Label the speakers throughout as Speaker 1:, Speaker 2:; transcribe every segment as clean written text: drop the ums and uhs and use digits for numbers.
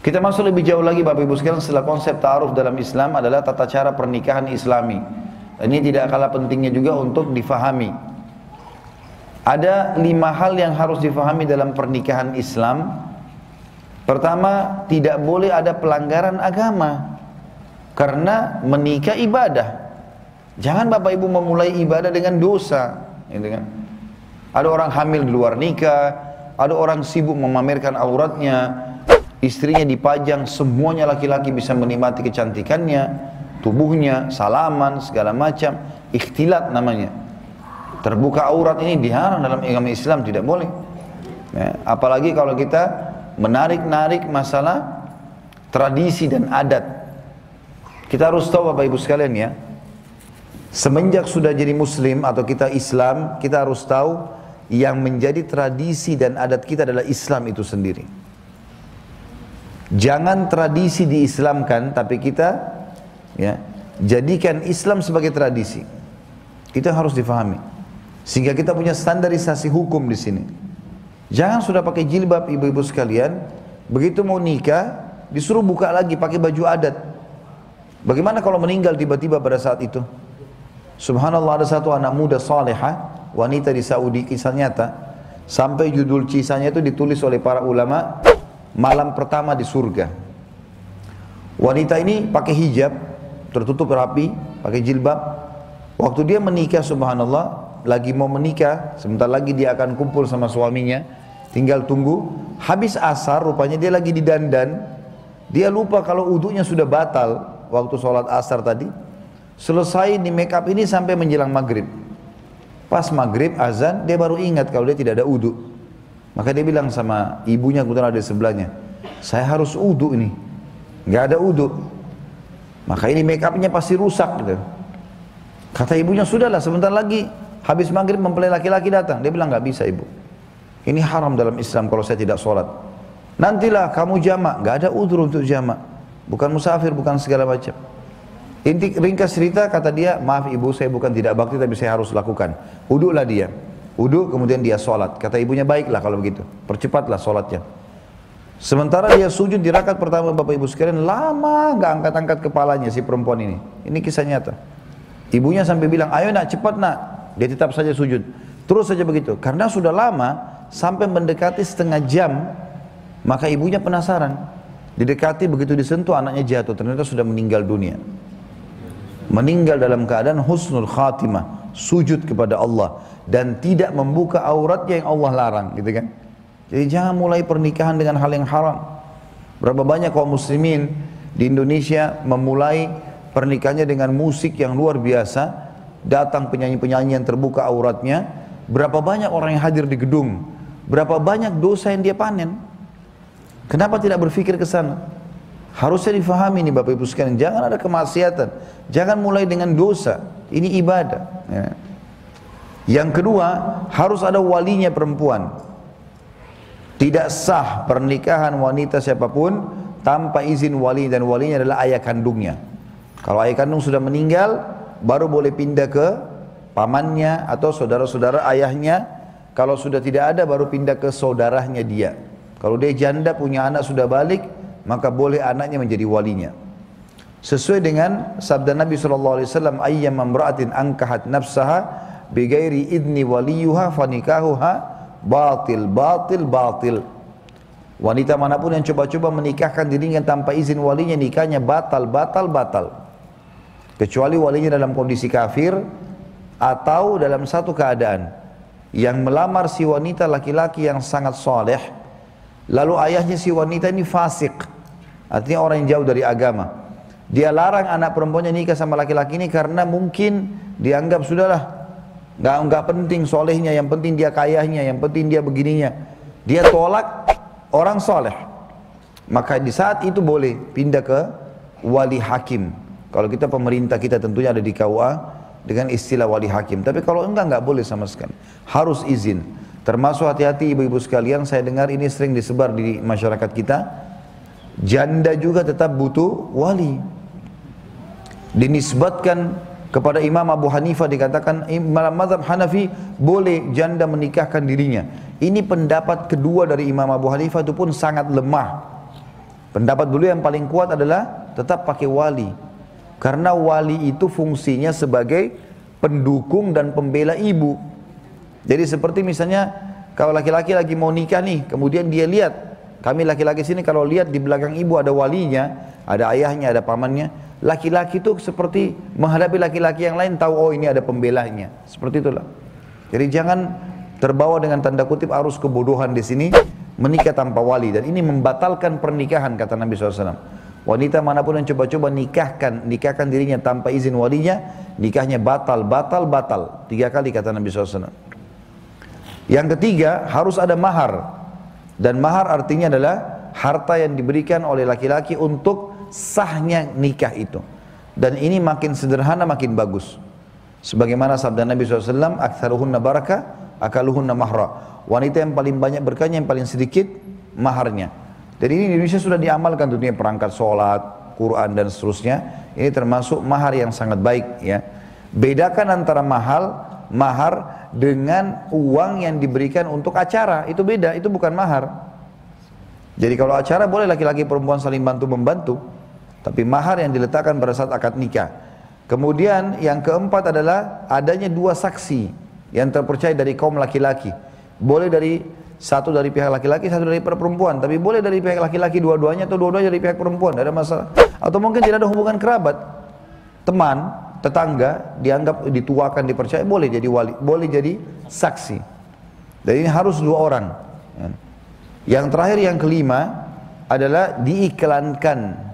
Speaker 1: Kita masuk lebih jauh lagi Bapak Ibu sekalian, setelah konsep ta'aruf dalam Islam adalah tata cara pernikahan Islami. Ini tidak kalah pentingnya juga untuk difahami. Ada 5 hal yang harus difahami dalam pernikahan Islam. Pertama, tidak boleh ada pelanggaran agama, karena menikah ibadah. Jangan Bapak Ibu memulai ibadah dengan dosa, gitu kan? Ada orang hamil di luar nikah, ada orang sibuk memamerkan auratnya, istrinya dipajang, semuanya laki-laki bisa menikmati kecantikannya, tubuhnya, salaman, segala macam. Ikhtilat namanya. Terbuka aurat ini dilarang dalam agama Islam, tidak boleh. Ya, apalagi kalau kita menarik-narik masalah tradisi dan adat. Kita harus tahu Bapak Ibu sekalian ya, semenjak sudah jadi muslim atau kita Islam, kita harus tahu yang menjadi tradisi dan adat kita adalah Islam itu sendiri. Jangan tradisi diislamkan, tapi kita ya jadikan Islam sebagai tradisi. Itu yang harus difahami. Sehingga kita punya standarisasi hukum di sini. Jangan sudah pakai jilbab ibu-ibu sekalian, begitu mau nikah disuruh buka lagi pakai baju adat. Bagaimana kalau meninggal tiba-tiba pada saat itu? Subhanallah, ada satu anak muda salehah, wanita di Saudi, kisah nyata, sampai judul kisahnya itu ditulis oleh para ulama, malam pertama di surga. Wanita ini pakai hijab, tertutup rapi, pakai jilbab. Waktu dia menikah, subhanallah, lagi mau menikah, sebentar lagi dia akan kumpul sama suaminya, tinggal tunggu. Habis asar, rupanya dia lagi didandan. Dia lupa kalau wudunya sudah batal waktu sholat asar tadi. Selesai di make up ini sampai menjelang maghrib. Pas maghrib azan, dia baru ingat kalau dia tidak ada wudu. Maka dia bilang sama ibunya, kebetulan ada di sebelahnya, saya harus wudu ini, nggak ada wudu. Maka ini make upnya pasti rusak gitu. Kata ibunya, sudahlah sebentar lagi habis maghrib mempelai laki-laki datang. Dia bilang, nggak bisa ibu, ini haram dalam Islam kalau saya tidak sholat. Nantilah kamu jamak, nggak ada udzur untuk jamak, bukan musafir, bukan segala macam. Inti ringkas cerita, kata dia, maaf ibu, saya bukan tidak bakti tapi saya harus lakukan. Wudulah dia, wudu kemudian dia sholat. Kata ibunya, baiklah kalau begitu, percepatlah sholatnya. Sementara dia sujud di rakaat pertama Bapak Ibu sekalian, lama nggak angkat-angkat kepalanya si perempuan ini. Ini kisah nyata. Ibunya sampai bilang, ayo nak, cepat nak. Dia tetap saja sujud, terus saja begitu. Karena sudah lama, sampai mendekati setengah jam, maka ibunya penasaran. Didekati, begitu disentuh anaknya jatuh, ternyata sudah meninggal dunia. Meninggal dalam keadaan husnul khatimah, sujud kepada Allah dan tidak membuka auratnya yang Allah larang, gitu kan? Jadi jangan mulai pernikahan dengan hal yang haram. Berapa banyak kaum muslimin di Indonesia memulai pernikahannya dengan musik yang luar biasa, datang penyanyi-penyanyi yang terbuka auratnya, berapa banyak orang yang hadir di gedung, berapa banyak dosa yang dia panen. Kenapa tidak berpikir ke sana? Harusnya difahami nih Bapak Ibu sekalian, jangan ada kemaksiatan, jangan mulai dengan dosa, ini ibadah ya. Yang kedua, harus ada walinya perempuan. Tidak sah pernikahan wanita siapapun tanpa izin wali, dan walinya adalah ayah kandungnya. Kalau ayah kandung sudah meninggal, baru boleh pindah ke pamannya atau saudara-saudara ayahnya. Kalau sudah tidak ada, baru pindah ke saudaranya dia. Kalau dia janda punya anak sudah balik, maka boleh anaknya menjadi walinya. Sesuai dengan sabda Nabi SAW, ayyam amra'atin ankahat nafsaha bighairi idni waliyuha fanikahuha batil, batil, batil. Wanita manapun yang coba-coba menikahkan dirinya tanpa izin walinya, nikahnya batal, batal, batal. Kecuali walinya dalam kondisi kafir atau dalam satu keadaan yang melamar si wanita laki-laki yang sangat soleh, lalu ayahnya si wanita ini fasik, artinya orang yang jauh dari agama. Dia larang anak perempuannya nikah sama laki-laki ini karena mungkin dianggap sudahlah, nggak penting solehnya, yang penting dia kayanya, yang penting dia begininya. Dia tolak orang soleh. Maka di saat itu boleh pindah ke wali hakim. Kalau kita pemerintah, kita tentunya ada di KUA dengan istilah wali hakim. Tapi kalau enggak boleh sama sekali. Harus izin. Termasuk hati-hati ibu-ibu sekalian, saya dengar ini sering disebar di masyarakat kita. Janda juga tetap butuh wali. Dinisbatkan kepada Imam Abu Hanifah, dikatakan dalam mazhab Hanafi boleh janda menikahkan dirinya. Ini pendapat kedua dari Imam Abu Hanifah, itu pun sangat lemah. Pendapat dulu yang paling kuat adalah tetap pakai wali. Karena wali itu fungsinya sebagai pendukung dan pembela ibu. Jadi seperti misalnya kalau laki-laki lagi mau nikah nih, kemudian dia lihat, kami laki-laki sini kalau lihat di belakang ibu ada walinya, ada ayahnya, ada pamannya, laki-laki itu seperti menghadapi laki-laki yang lain tahu, oh ini ada pembelanya. Seperti itulah. Jadi jangan terbawa dengan tanda kutip arus kebodohan di sini, menikah tanpa wali, dan ini membatalkan pernikahan kata Nabi SAW. Wanita manapun yang coba-coba nikahkan dirinya tanpa izin walinya, nikahnya batal. 3 kali kata Nabi SAW. Yang ketiga, harus ada mahar. Dan mahar artinya adalah harta yang diberikan oleh laki-laki untuk sahnya nikah itu. Dan ini makin sederhana makin bagus. Sebagaimana sabda Nabi SAW, aktsaruhunna barakah, akaluhunna mahra. Wanita yang paling banyak berkahnya, yang paling sedikit maharnya. Dan ini di Indonesia sudah diamalkan tentunya, perangkat sholat, Quran dan seterusnya. Ini termasuk mahar yang sangat baik ya. Bedakan antara mahar dengan uang yang diberikan untuk acara, itu beda, itu bukan mahar. Jadi kalau acara boleh laki-laki perempuan saling bantu-membantu, tapi mahar yang diletakkan pada saat akad nikah. Kemudian yang keempat adalah adanya 2 saksi yang terpercaya dari kaum laki-laki. Boleh satu dari pihak laki-laki, satu dari perempuan, tapi boleh dari pihak laki-laki dua-duanya atau dua-duanya dari pihak perempuan, tidak ada masalah. Atau mungkin tidak ada hubungan kerabat, teman, tetangga, dianggap dituakan, dipercaya, boleh jadi wali, boleh jadi saksi. Dan ini harus 2 orang. Yang terakhir, yang kelima adalah diiklankan.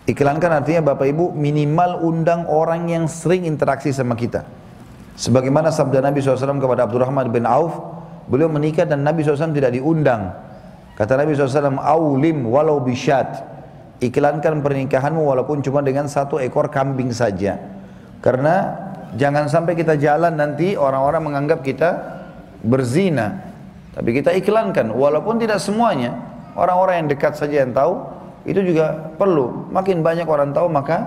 Speaker 1: Iklankan artinya Bapak Ibu minimal undang orang yang sering interaksi sama kita. Sebagaimana sabda Nabi SAW kepada Abdurrahman bin Auf, beliau menikah dan Nabi SAW tidak diundang. Kata Nabi SAW, aulim walau bisyat. Iklankan pernikahanmu walaupun cuma dengan 1 ekor kambing saja. Karena jangan sampai kita jalan nanti orang-orang menganggap kita berzina. Tapi kita iklankan walaupun tidak semuanya. Orang-orang yang dekat saja yang tahu, itu juga perlu. Makin banyak orang tahu maka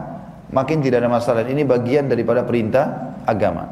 Speaker 1: makin tidak ada masalah. Ini bagian daripada perintah agama.